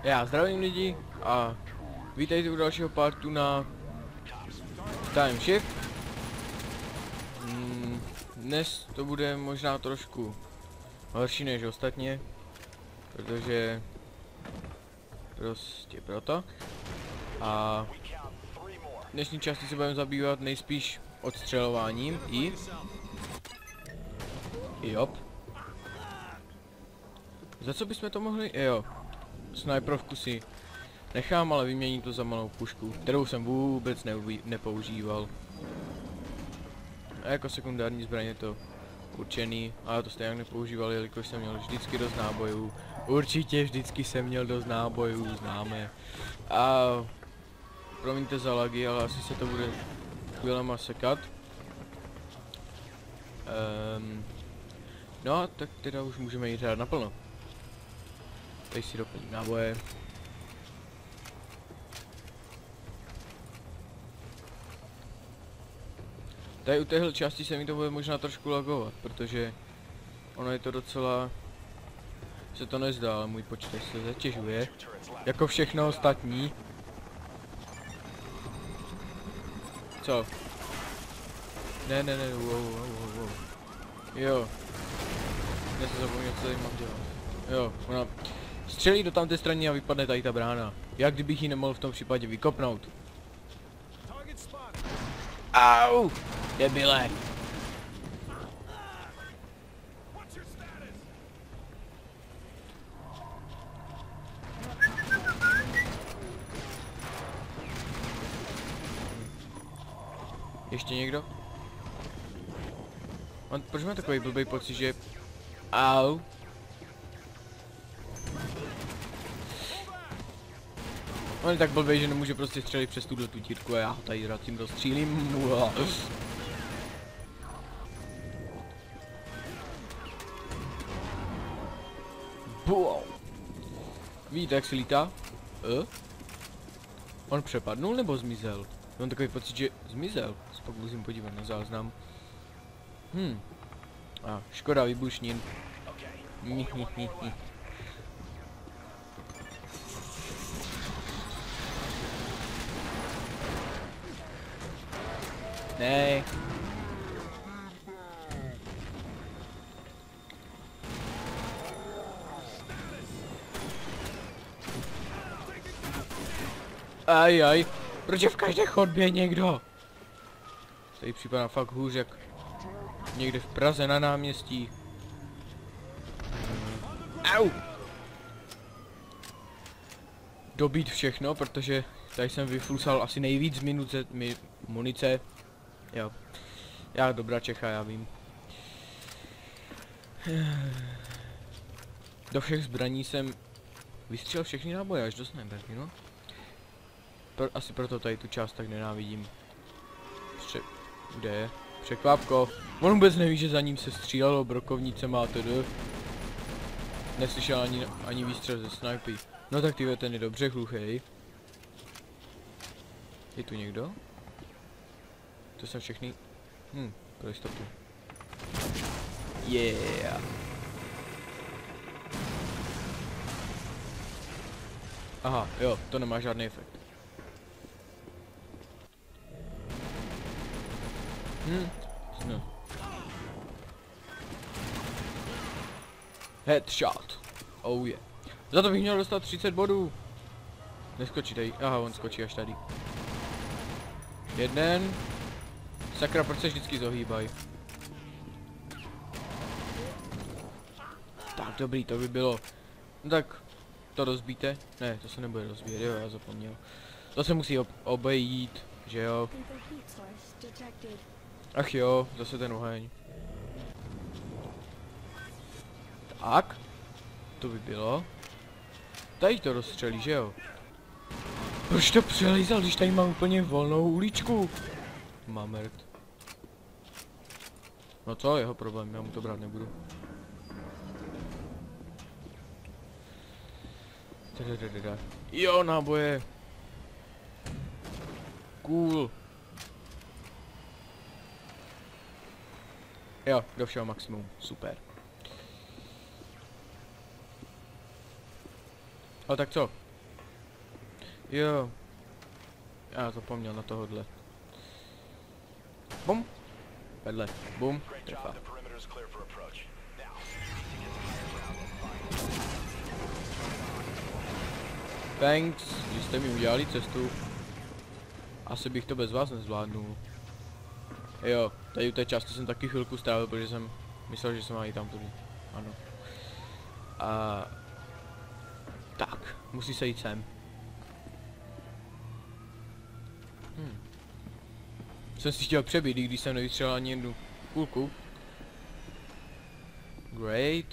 Já zdravím lidi a vítejte u dalšího partu na Time Shift. Dnes to bude možná trošku horší než ostatně, protože prostě proto. A v dnešní části se budeme zabývat nejspíš odstřelováním i jop. Za co bychom to mohli? Jo, sniperovku si nechám, ale vyměním to za malou pušku, kterou jsem vůbec nepoužíval. A jako sekundární zbraně je to určený, ale to stejně nepoužíval, jelikož jsem měl vždycky dost nábojů. Určitě vždycky jsem měl dost nábojů, známe. A promiňte za lagy, ale asi se to bude chvílema sekat. No, tak teda už můžeme jít hrát naplno. Tady si doplním náboje. Tady u téhle části se mi to bude možná trošku lagovat, protože ono je to docela... se to nezdá, ale můj počítač se zatěžuje. Jako všechno ostatní. Co? Ne, wow. Jo. Já se zapomněl, co tady mám dělat. Jo, ona střelí do tamté strany a vypadne tady ta brána. Jak kdybych ji nemohl v tom případě vykopnout. Au! Debile! Ještě někdo? Proč má takový blbý pocit, že... Au! On je tak blbý, že nemůže prostě střelit přes tuhle tutírku a já ho tady rád tím rozstřílím. Wow. Víte, jak si lítá? On přepadnul nebo zmizel? Mám takový pocit, že zmizel. Pak musím podívat na záznam. A škoda výbušnin. Ne. Aj, proč je v každé chodbě někdo? Tady připadá fakt hůř, jak někde v Praze na náměstí. Au! Dobít všechno, protože tady jsem vyflusal asi nejvíc munice. Jo. Já dobrá Čecha, já vím. Do všech zbraní jsem vystřelil všechny náboje až do sniperky, no. Asi proto tady tu část tak nenávidím. Kde je? Překvapko. On vůbec neví, že za ním se střílelo brokovnicema a tedy. Neslyšel ani výstřel ze snipy. No tak ty ten je dobře hluchej. Je tu někdo? To jsou všechny. Pro jistotu. Yeah. Aha, jo, to nemá žádný efekt. No. Headshot. Oh yeah. Za to bych měl dostat 30 bodů. Neskočí tady. Aha, on skočí až tady. Jeden. Sakra, proč se vždycky zohýbají? Tak dobrý, to by bylo. No tak, to rozbíte? Ne, to se nebude rozbíjet, jo, já zapomněl. To se musí obejít, že jo? Ach jo, zase ten oheň. Tak. To by bylo. Tady to rozstřelí, že jo? Proč to přelízal, když tady mám úplně volnou uličku? Mamert. No co, jeho problém, já mu to brát nebudu. Jo, náboje. Cool. Jo, do všeho maximum, super. Ale tak co? Jo. Já zapomněl na tohodle. Bum. Vedle. Bum. Trefa. Thanks, že jste mi udělali cestu. Asi bych to bez vás nezvládnul. Jo, tady u té části jsem taky chvilku strávil, protože jsem myslel, že se má jít tam tudy. Ano. A tak, musí se jít sem. Jsem si chtěl přebít, i když jsem nevystřelil ani jednu kulku. Great.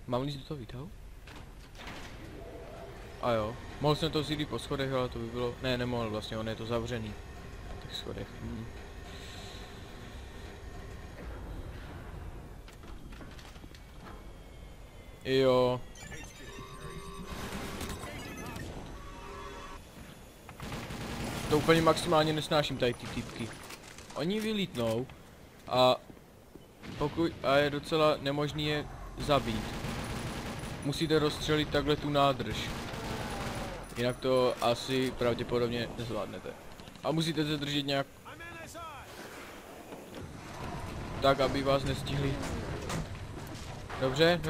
Mám líst do toho výtahu? A jo, mohl jsem to vzít po schodech, ale to by bylo... Ne, nemohl vlastně, on je to zavřený. Na těch schodech. Jo. To úplně maximálně nesnáším tady ty týpky. Oni vylítnou a je docela nemožný je zabít. Musíte rozstřelit takhle tu nádrž. Jinak to asi pravděpodobně nezvládnete. A musíte se držet nějak tak, aby vás nestihli. Dobře.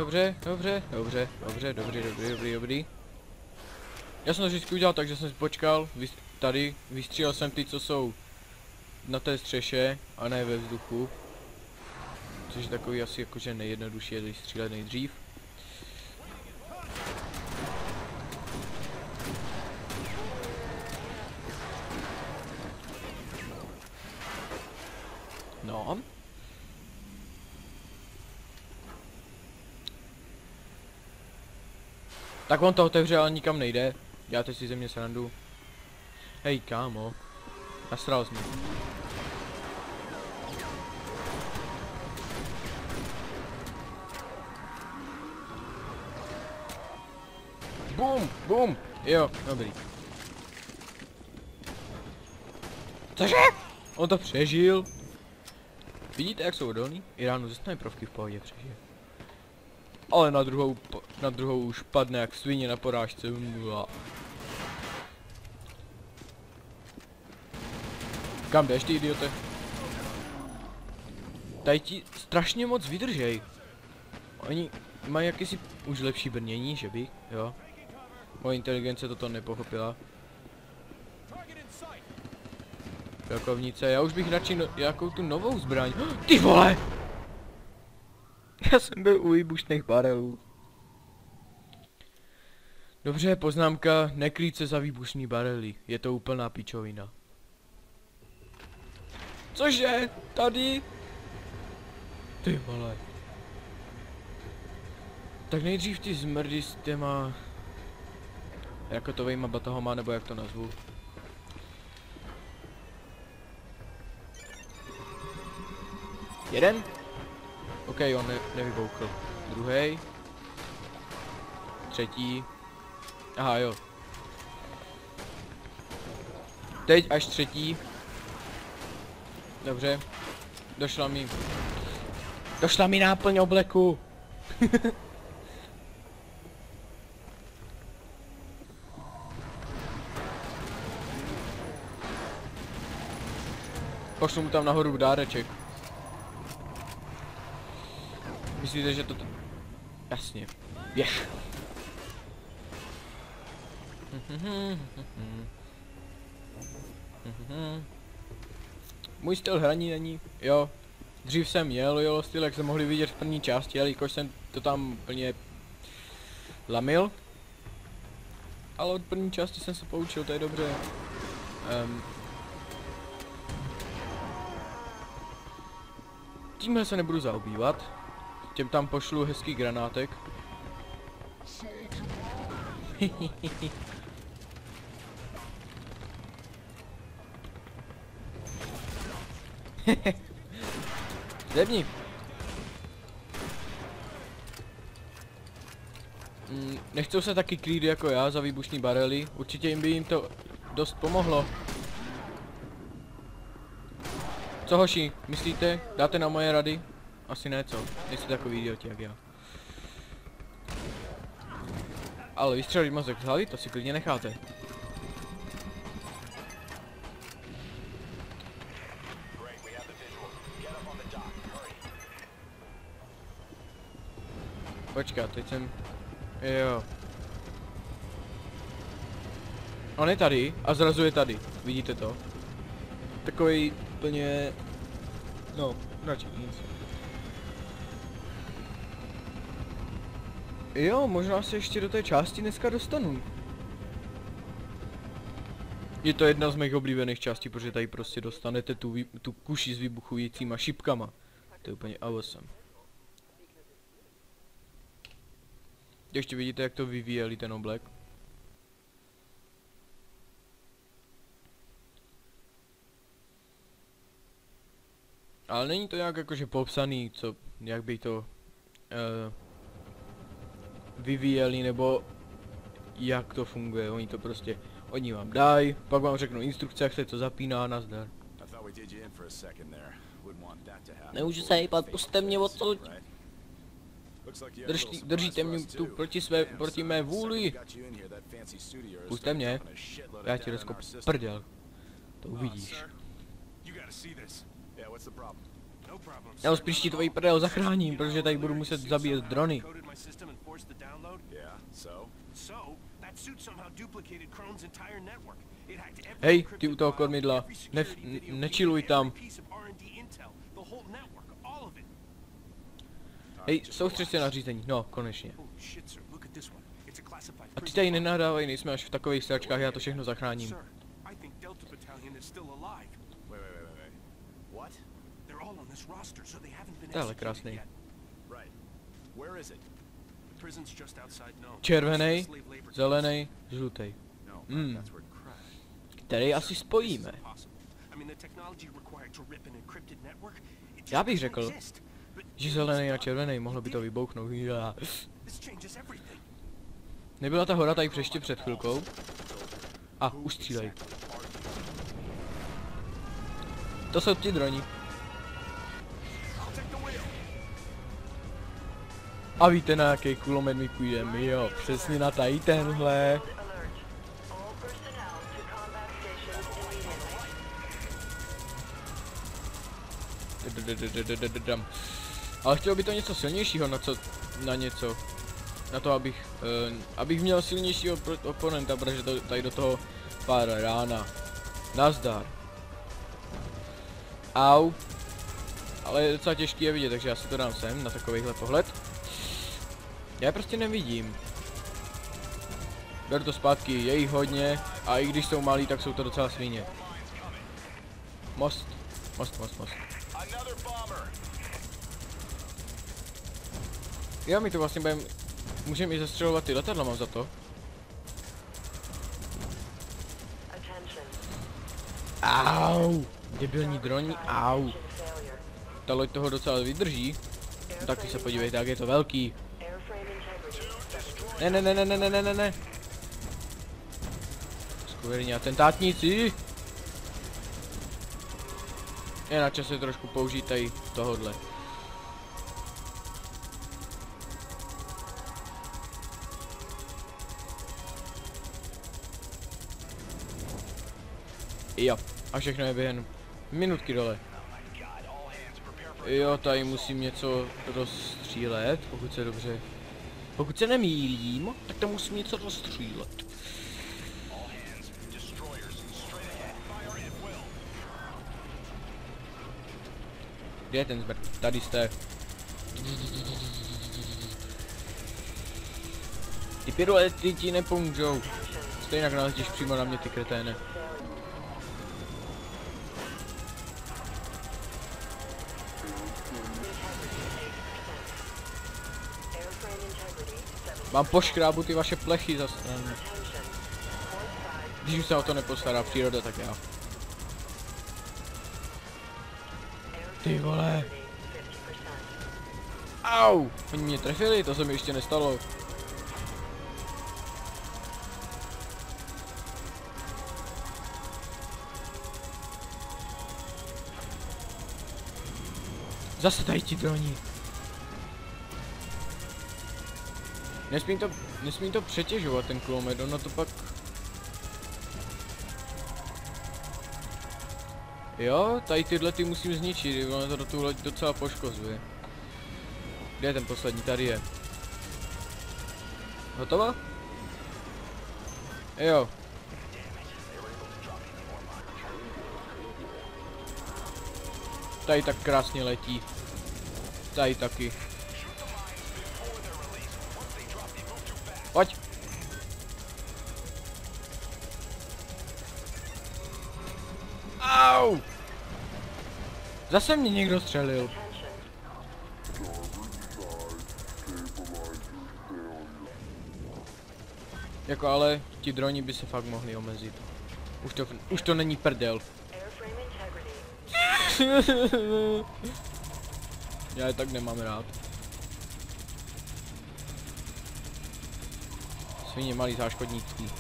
Já jsem to vždycky udělal tak, že jsem si počkal, tady vystřílel jsem ty, co jsou na té střeše a ne ve vzduchu. Což je takový asi jakože nejjednodušší je střílet nejdřív. No. Tak on to otevře, ale nikam nejde. Děláte si ze mě srandu. Hej, kámo. Nasral jsi mě. Bum, bum. Jo, dobrý. Cože? On to přežil. Vidíte, jak jsou odolní? I ráno ze snajprovky v pohodě přežil. Ale na druhou už padne jak svině na porážce. Kam jdeš, ty idiote? Tady ti strašně moc vydržej. Oni mají jakýsi už lepší brnění, že by, jo? Moje inteligence toto nepochopila. Velkovnice, já už bych radši jakou tu novou zbraň. Ty vole! Já jsem byl u výbušných barelů. Dobře, poznámka, nekrýt se za výbušný barely, je to úplná pičovina. Cože? Tady? Ty vole. Tak nejdřív ty zmrdy s těma... rakotovejma batohama, nebo jak to nazvu. Jeden? OK, on nevyboukl. Druhý. Třetí. Aha, jo. Teď až třetí. Dobře. Došla mi náplň obleku. Pošlu mu tam nahoru dáreček. Myslíte, že to... Jasně. Běž. Můj styl hraní není, jo. Dřív jsem měl jolo styl, jak se mohli vidět v první části, ale jakož jsem to tam plně lamil. Ale od první části jsem se poučil, to je dobře. Tímhle se nebudu zaobývat. Těm tam pošlu hezký granátek. Zlevni. Nechcou se taky krýt jako já za výbušný barely. Určitě jim to dost pomohlo. Co hoši, myslíte? Dáte na moje rady? Asi ne, co? Nejste takový idioti jak já. Ale vystřelit mozek z hlavy, to si klidně necháte. Počkat, teď jsem... Jo. On je tady a zrazu je tady, vidíte to? Takový plně... No, radši nic. Jo, možná se ještě do té části dneska dostanu. Je to jedna z mých oblíbených částí, protože tady prostě dostanete tu kuši s vybuchujícíma šipkama. To je úplně awesome. Ještě vidíte, jak to vyvíjeli ten oblek. Ale není to nějak jakože popsaný, jak by to vyvíjeli, nebo jak to funguje. Oni vám dají, pak vám řeknou instrukce, jak se to zapíná, nazdar. Nemůžu se hejpat, pusťte mě odsud. Držíte mě tu proti mé vůli. Pusťte mě, já ti rozkopu prdel. To uvidíš. Já spíš ti tvojí prdel zachráním, protože tady budu muset zabíjet drony. Hej, ty u toho kormidla, nečiluj tam. Hej, soustřeď se na řízení, no, konečně. A ty tady nenadávají, nejsme až v takových sračkách, já to všechno zachráním. To je ale krásný. Červený, zelený, žlutý. Který asi spojíme. Já bych řekl, že zelený a červený, mohlo by to vybouchnout. Nebyla ta hora tady ještě před chvilkou? A, už střílej. To jsou ti droni. A víte, na jaký kulomet my půjdeme? Jo, přesně na tady tenhle. Ale chtělo by to něco silnějšího, na to, abych měl silnějšího oponenta, protože tady do toho pár rána. Nazdar. Au. Ale je docela těžký je vidět, takže já si to dám sem, na takovýhle pohled. Já prostě nevidím. Beru to zpátky, je jich hodně, a i když jsou malí, tak jsou to docela svině. Most. Jo, my to vlastně můžeme i zastřelovat ty letadla, mám za to. Au, debilní droni, au. Ta loď toho docela vydrží. Taky se podívejte, jak je to velký. Ne. Skvělní atentátníci. Je na čase trošku použít tady tohodle. Jo, a všechno je během minutky dole. Jo, tady musím něco rozstřílet, pokud se nemýlím, tak tam musím něco rozstřílet. Kde je ten zmrt? Tady jste. Ty pyrolety ti nepomůžou. Stejně naletíš přímo na mě, ty kreténe. Mám poškrábu ty vaše plechy zase. Když už se o to nepostará příroda, tak já. Ty vole. Au! Oni mě trefili, to se mi ještě nestalo. Zase tady ti droni. Nesmím to přetěžovat ten kulomet, ono to pak... Jo, tady tyhle ty musím zničit, ono to do tu loď docela poškozuje. Kde je ten poslední? Tady je. Hotovo? Jo. Tady tak krásně letí. Tady taky. Pojď. Au! Zase mě někdo střelil. Jako ale ti droni by se fakt mohli omezit. Už to není prdel. Já je tak nemám rád. Svině malý záškodníký.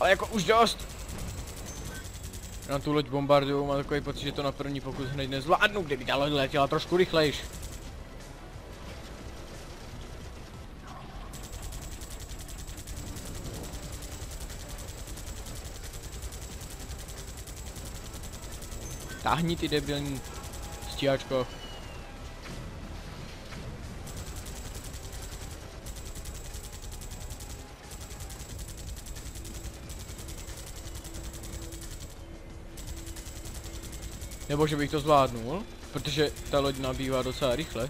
Ale jako už dost! Na tu loď bombarduju, mám takový pocit, že to na první pokus hned nezvládnu, kdyby ta loď letěla trošku rychlejš. Táhni ty debilní stíhačko. Nebo že bych to zvládnul, protože ta loď nabývá docela rychle.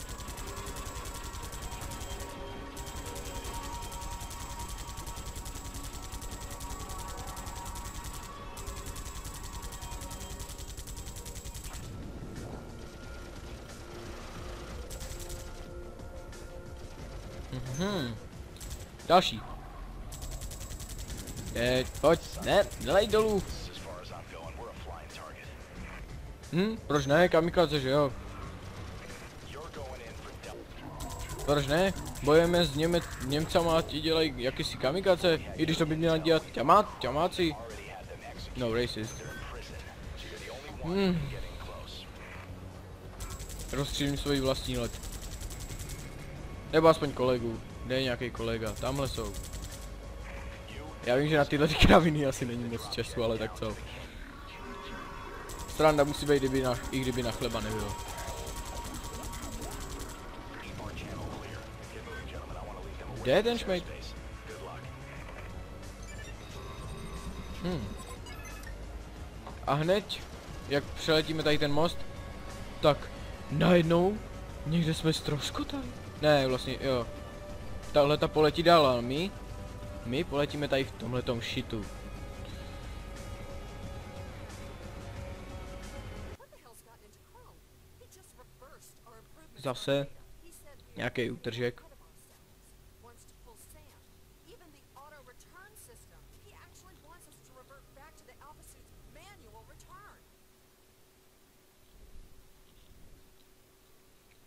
Další. Pojď, ne, dělej dolů. Proč ne, kamikaze, že jo? Proč ne? Bojujeme s Němcama a ti dělají jakýsi kamikaze, i když to by měla dělat ťamáci. No racist. Rozstřílím svoji vlastní loď. Nebo aspoň kolegu. Kde je nějaký kolega? Tamhle jsou. Já vím, že na tyhle kraviny asi není moc času, ale tak co. Sranda musí být, i kdyby na chleba nebylo. Kde je ten šmejt? A hned, jak přeletíme tady ten most, tak najednou někde jsme ztroskotali. Ne, vlastně, jo. Tahle ta poletí dál, ale my poletíme tady v tomhletom shitu. Zase nějaký útržek.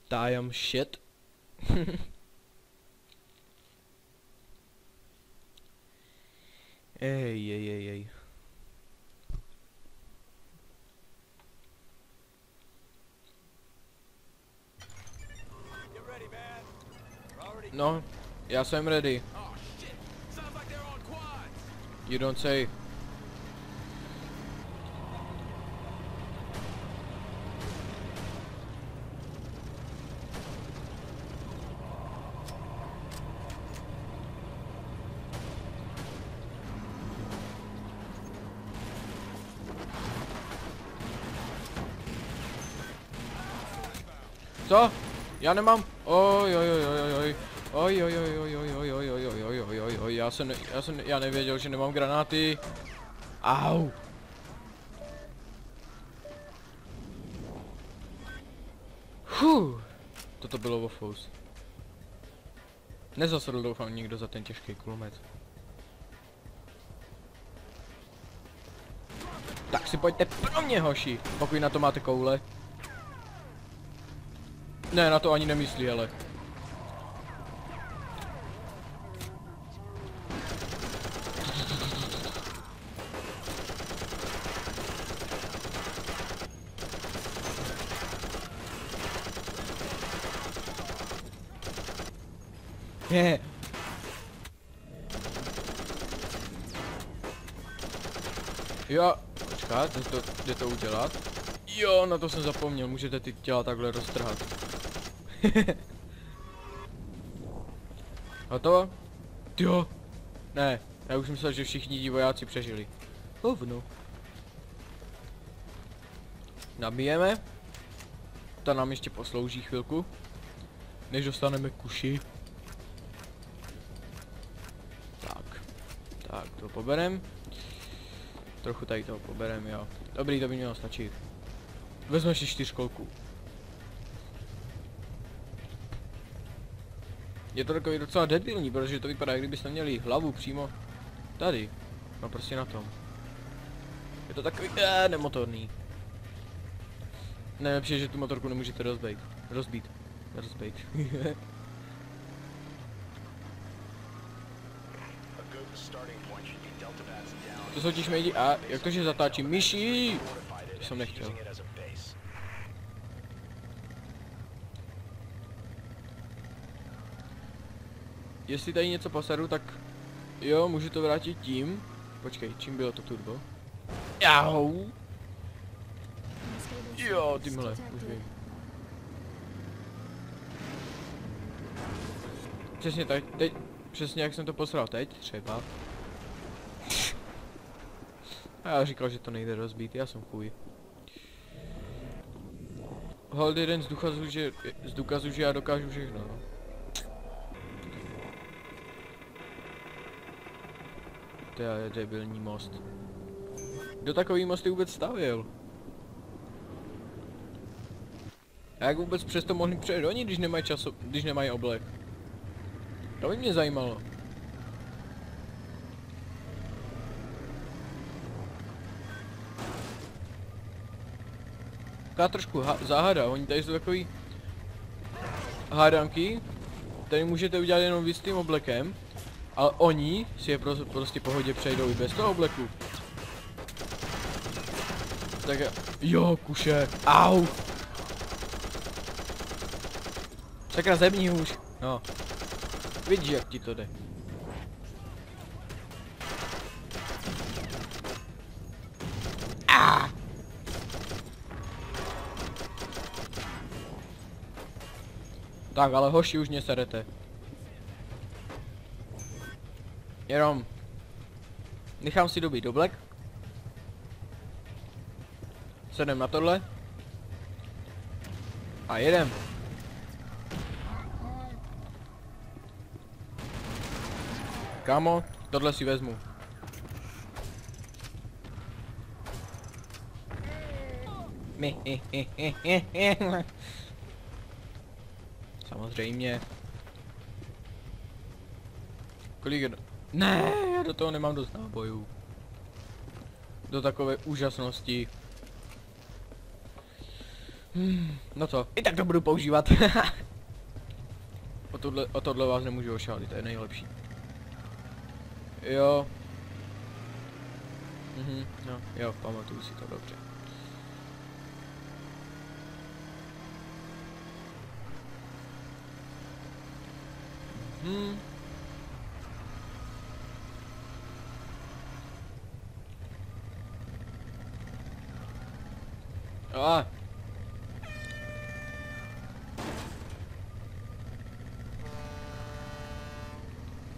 Damn shit. Ej. No, já jsem ready. You don't say. Co? Já nemám. Oj. Já nevěděl, že nemám granáty. Au. Toto bylo wofous. Nezasedl doufám nikdo za ten těžký kulomet. Tak si pojďte pro mě, hoši, pokud na to máte koule. Ne, na to ani nemyslí, ale. Je. Jo, počkat, jde to udělat. Jo, na to jsem zapomněl, můžete ty těla takhle roztrhat. Hotovo? Jo. Ne, já už myslel, že všichni ti vojáci přežili. Hovno. Nabijeme. Ta nám ještě poslouží chvilku, než dostaneme kuši. Tak, to poberem. Trochu tady toho poberem, jo. Dobrý, to by mělo stačit. Vezmeš si 4 kolků. Je to takový docela debilní, protože to vypadá, kdybyste měli hlavu přímo tady. No prostě na tom. Je to takový nemotorný. Nejlepší je, že tu motorku nemůžete rozbít. To jsou ti šmejdi a jak to, že zatáčím myší? To jsem nechtěl. Jestli tady něco poseru, tak jo, můžu to vrátit tím. Počkej, čím bylo to turbo? Jau! Jo, tímhle, už vím. Přesně tak, teď, přesně jak jsem to posral teď, třeba. A já říkal, že to nejde rozbít, já jsem chuj. Hold jeden z důkazu, že já dokážu všechno, no. To je debilní most. Kdo takový mosty vůbec stavěl? A jak vůbec přesto mohli přejít oni, když nemají oblek? To by mě zajímalo. Taková trošku záhada, oni tady jsou takový hádanky, tady můžete udělat jenom vy s tím oblekem, ale oni si je prostě pohodě přejdou i bez toho obleku. Tak jo, kuše, au! Sakra, zební už, no. Vidíš, jak ti to jde. Tak, ale hoši, už mě serete. Jenom nechám si dobít oblek. Sedem na tohle. A jedem. Kámo, tohle si vezmu. Samozřejmě. Kolik je... Ne, já do toho nemám dost nábojů. Do takové úžasnosti. No co, i tak to budu používat. O tohle vás nemůžu ošálit, to je nejlepší. Jo. No, jo, pamatuju si to dobře. Ah.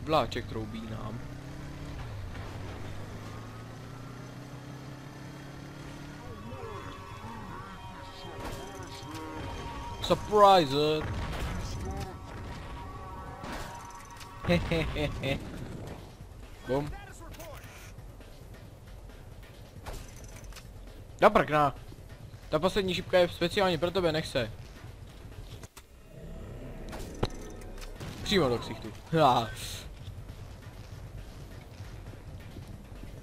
Vláček troubí nám. Surprise! Hehehehe. Bum. Da prkna. Ta poslední šipka je speciálně pro tebe, nechce. Přímo do ksichtu.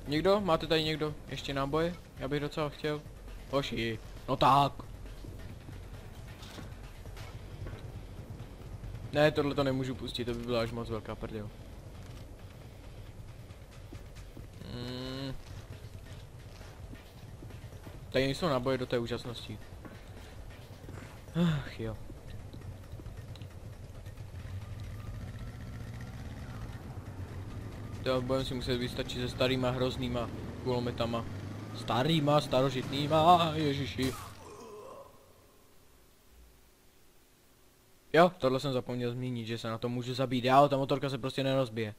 Někdo? Máte tady někdo ještě náboje? Já bych docela chtěl. Hoši. No tak. Ne, tohle to nemůžu pustit, to by byla až moc velká prdel. Tady nejsou náboje do té úžasnosti. Ach jo. To budeme si muset vystačit se starýma hroznýma kulometama. Starýma, starožitnýma, ježiši. Jo, tohle jsem zapomněl zmínit, že se na to můžu zabít já, ta motorka se prostě nerozbije.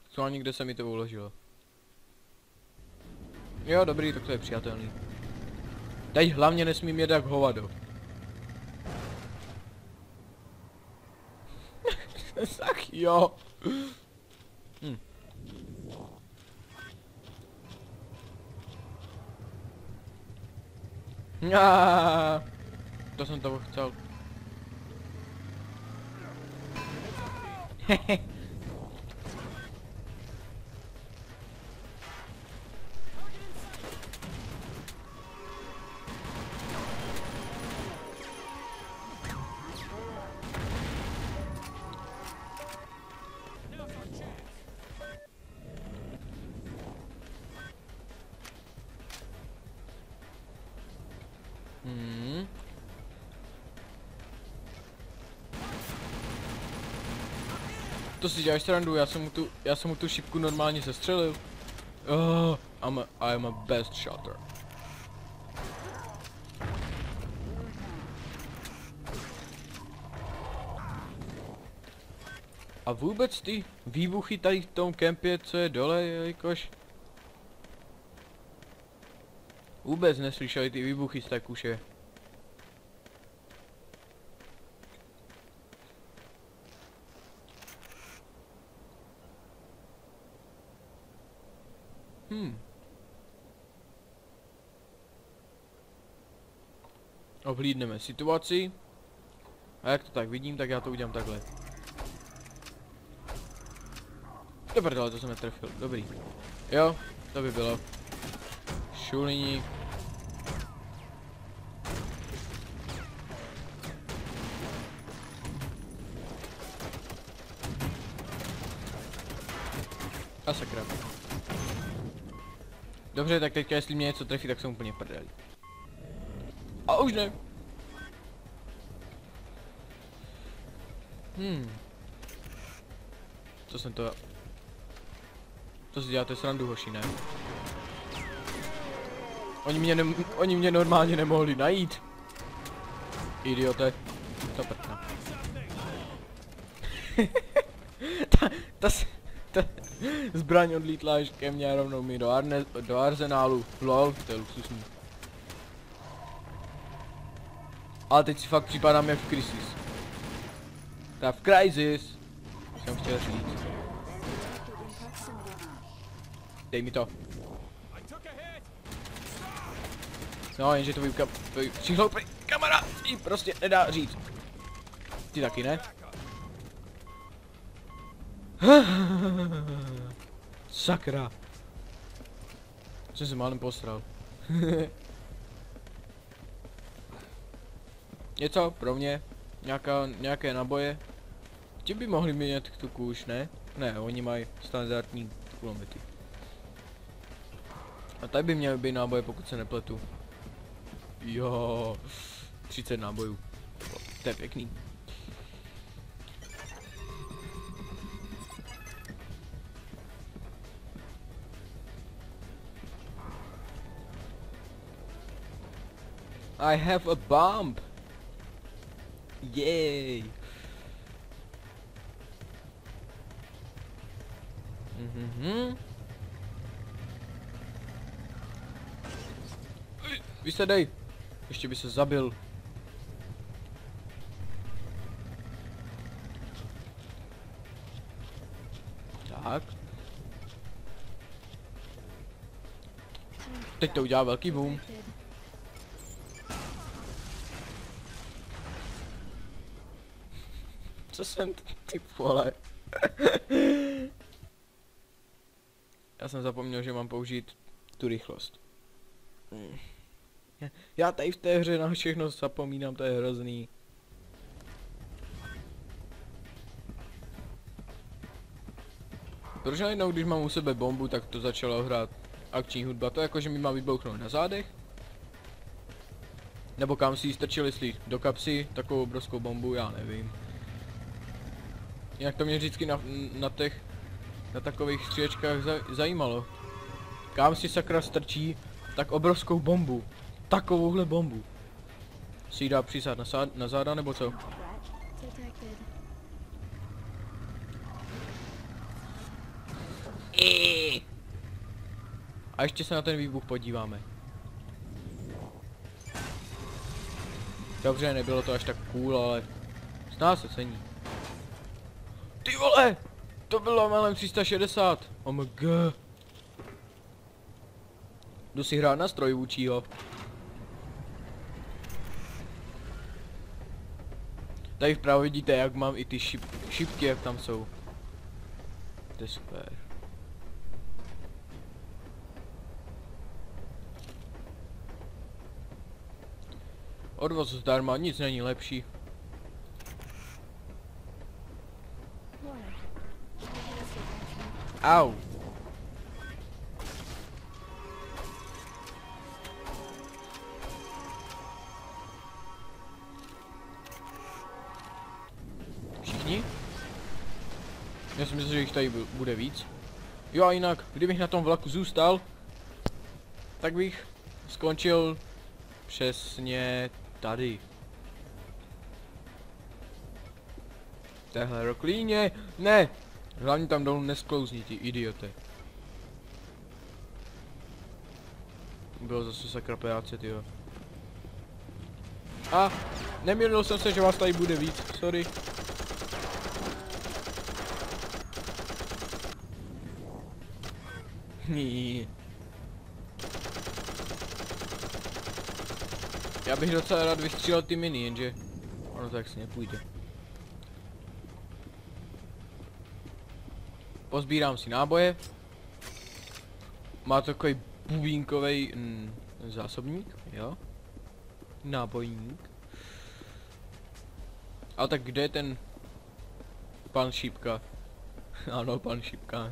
Co ani kde se mi to uložilo. Jo, dobrý, tak to je přijatelný. Teď hlavně nesmím jet jak hovado. Tak jo. To jsem toho chcel. To si děláš srandu, já jsem mu tu šipku normálně sestřelil. Oh, I am a best shotter. A vůbec ty výbuchy tady v tom kempě, co je dole, jelikož vůbec neslyšeli ty výbuchy z té kuše. Ohlídneme situaci. A jak to tak vidím, tak já to udělám takhle. Do prdele, to jsem netrefil, dobrý. Jo, to by bylo. Šulini. A sakra. Dobře, tak teďka jestli mě něco trefí, tak jsem úplně prdeli. A už ne. Co jsem to... To si děláte srandu, hoši, ne? Oni mě normálně nemohli najít. Idiote. To prkna. ta zbraň odlítla až ke mně rovnou mi do arzenálu. Lol, to je luxusní. Ale teď si fakt připadám jak v Crisis. Ta v Crisis jsem chtěl říct. Dej mi to. No, jenže to přihloupej kamarád si prostě nedá říct. Ty taky ne? Sakra. Jsem se málem posral. Něco pro mě? Nějaké naboje? Ti by mohli mít tu kůž, ne? Ne, oni mají standardní kulomety. A tady by měly být náboje, pokud se nepletu. Jo, 30 nábojů. To je pěkný. I have a bomb. Yay. Vysedej. Ještě by se zabil. Tak. Teď to udělá velký boom. Co jsem ty vole? Já jsem zapomněl, že mám použít tu rychlost. Já tady v té hře na všechno zapomínám, to je hrozný. Proč najednou, když mám u sebe bombu, tak to začalo hrát akční hudba? To jako, že mi má vybouchnout na zádech? Nebo kam si ji strčil, jestli do kapsy takovou obrovskou bombu, já nevím. Jinak to mě vždycky na takových střílečkách zajímalo. Kam si sakra strčí tak obrovskou bombu. Takovouhle bombu. Si ji dá přisát na záda nebo co? A ještě se na ten výbuch podíváme. Dobře, nebylo to až tak cool, ale zná se cení. Ty vole! To bylo malem 360. OMG. Jdu si hrát na strojvůčího. Tady vpravo vidíte, jak mám i ty šipky, jak tam jsou. To je super. Odvoz zdarma, nic není lepší. Au. Všichni? Já si myslím, že jich tady bude víc. Jo a jinak, kdybych na tom vlaku zůstal, tak bych skončil přesně tady. Téhle roklíně, ne! Hlavně tam dolů nesklouzní, ti idioty. Bylo zase sakra práce, tyjo. A neměnil jsem se, že vás tady bude víc, sorry. Já bych docela rád vystřílel ty miny, jenže ono tak si nepůjde. Pozbírám si náboje. Má takový bubínkovej zásobník, jo? Nábojník. Ale tak kde je ten pan Šípka? Ano, pan Šípka.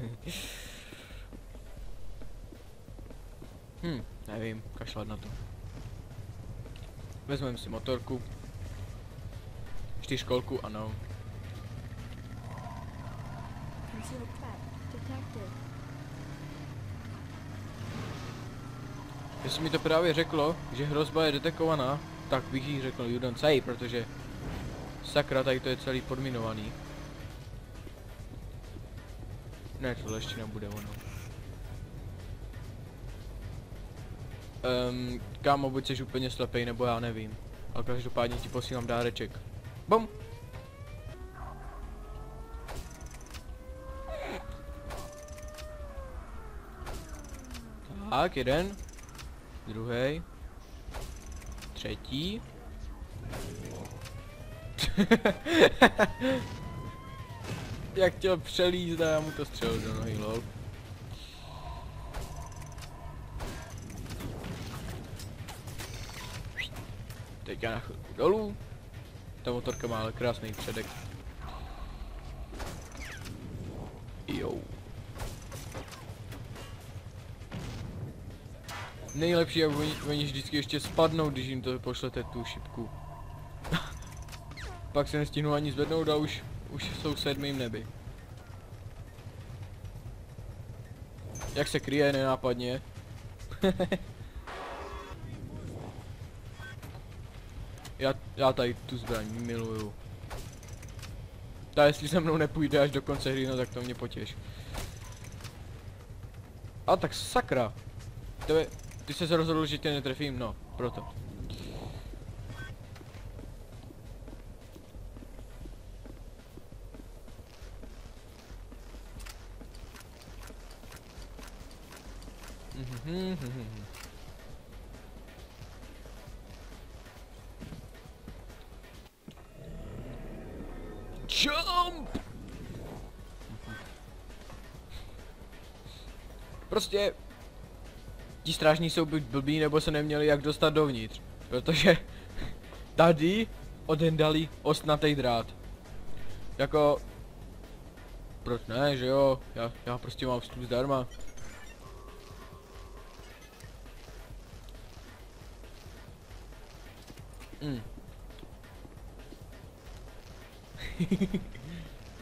Nevím, kašlat na to. Vezmeme si motorku. 4kolku, ano. Jestli mi to právě řeklo, že hrozba je detekovaná, tak bych jí řekl you don't say, protože sakra, tady to je celý podminovaný. Ne, tohle ještě nebude ono. Kámo, buď jsi úplně slepej, nebo já nevím. Ale každopádně ti posílám dáreček. Bum! Tak, jeden. Druhý. Třetí. Jak chtěl přelízt a já mu to střelil do nohy, lol. Teď já na chvilku dolů. Ta motorka má ale krásný předek. Jo. Nejlepší, jak oni vždycky ještě spadnou, když jim to pošlete tu šipku. Pak se nestihnou ani zvednout a už jsou v 7. nebi. Jak se kryje nenápadně. Já tady tu zbraň miluju. Ta jestli se mnou nepůjde až do konce hry, no tak to mě potěš. A tak sakra. Ty se rozhodl, že tě netrefím, no, proto. Jump! Prostě ti strážní jsou buď blbí, nebo se neměli jak dostat dovnitř. Protože tady odendali ostnatý drát. Jako proč ne, že jo? Já prostě mám vstup zdarma.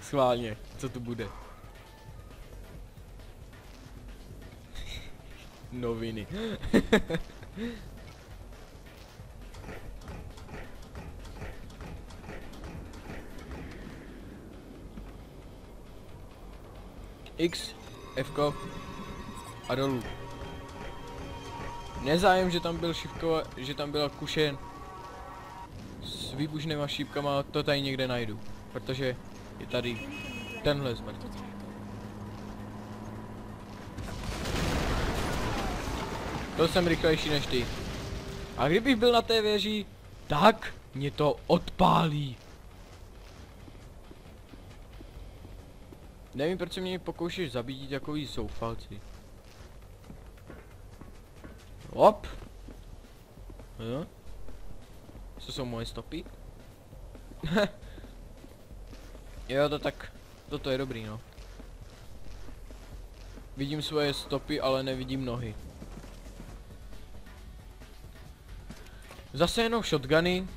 Schválně, co tu bude? Noviny. X, F a dolů. Nezájem, že tam byl šipkova, že tam byla kuše s výbušnýma šípkama, to tady někde najdu. Protože je tady tenhle zmrt. To jsem rychlejší než ty. A kdybych byl na té věži, tak mě to odpálí. Nevím, proč se mě pokoušíš zabít takový zoufalci. Hop. Jo. Co jsou moje stopy? Jo, to tak. Toto je dobrý, no. Vidím svoje stopy, ale nevidím nohy. Zase jenom shotguny.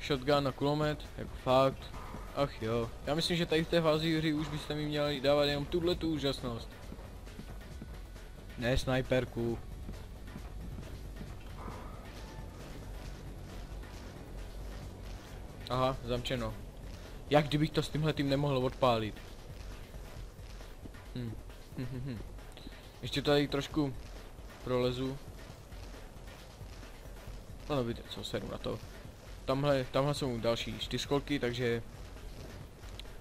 Shotgun a kulomet, jako fakt. Ach jo, já myslím, že tady v té fázi hry už byste mi měli dávat jenom tuhletu úžasnost. Ne snajperku. Aha, zamčeno. Jak kdybych to s tímhletým nemohl odpálit? Ještě tady trošku prolezu. No víte co, sedu na to. Tamhle jsou další 4 kolky, takže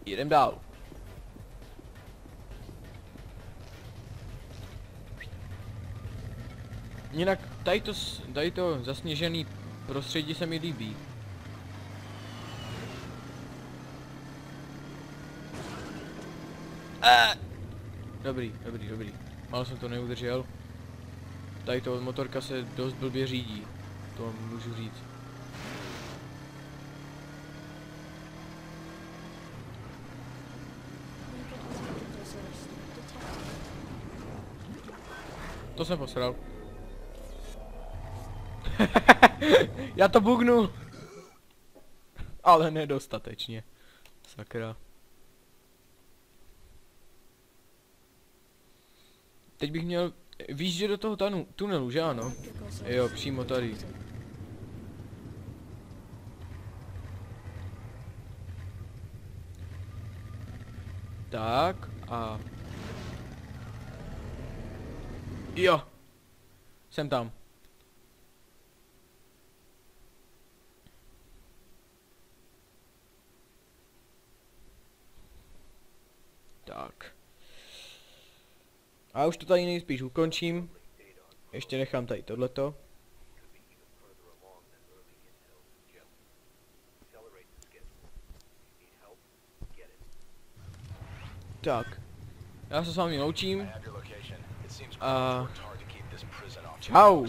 jedem dál. Jinak tady to zasněžený prostředí se mi líbí. Dobrý. Málo jsem to neudržel. Tady to motorka se dost blbě řídí. To můžu říct. To jsem posral. Já to bugnul. Ale nedostatečně. Sakra. Teď bych měl výjíždět do toho tunelu, že ano? Jo, přímo tady. Tak a... Jo. Jsem tam. Tak. A už to tady nejspíš ukončím. Ještě nechám tady tohleto. Tak. Já se s vámi loučím. A... Čau.